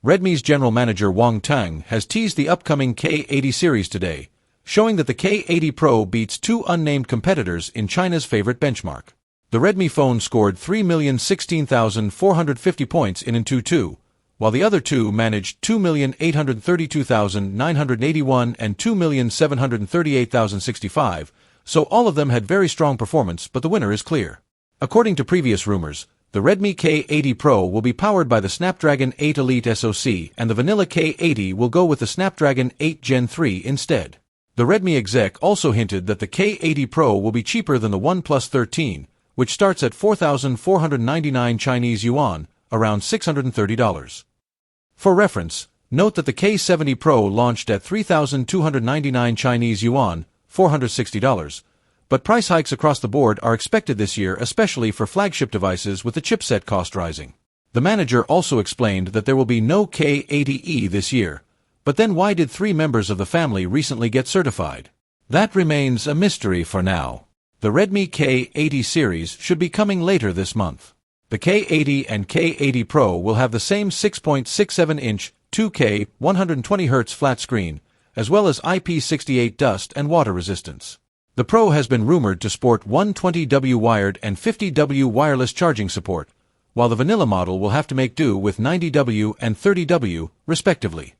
Redmi's general manager Wang Tang has teased the upcoming K80 series today, showing that the K80 Pro beats two unnamed competitors in China's favorite benchmark. The Redmi phone scored 3,016,450 points in Antutu, while the other two managed 2,832,981 and 2,738,065, so all of them had very strong performance, but the winner is clear. According to previous rumors, the Redmi K80 Pro will be powered by the Snapdragon 8 Elite SoC, and the vanilla K80 will go with the Snapdragon 8 Gen 3 instead. The Redmi exec also hinted that the K80 Pro will be cheaper than the OnePlus 13, which starts at 4,499 Chinese yuan, around $630. For reference, note that the K70 Pro launched at 3,299 Chinese yuan, $460, but price hikes across the board are expected this year, especially for flagship devices with the chipset cost rising. The manager also explained that there will be no K80e this year, but then why did three members of the family recently get certified? That remains a mystery for now. The Redmi K80 series should be coming later this month. The K80 and K80 Pro will have the same 6.67-inch, 2K, 120Hz flat screen, as well as IP68 dust and water resistance. The Pro has been rumored to sport 120W wired and 50W wireless charging support, while the vanilla model will have to make do with 90W and 30W, respectively.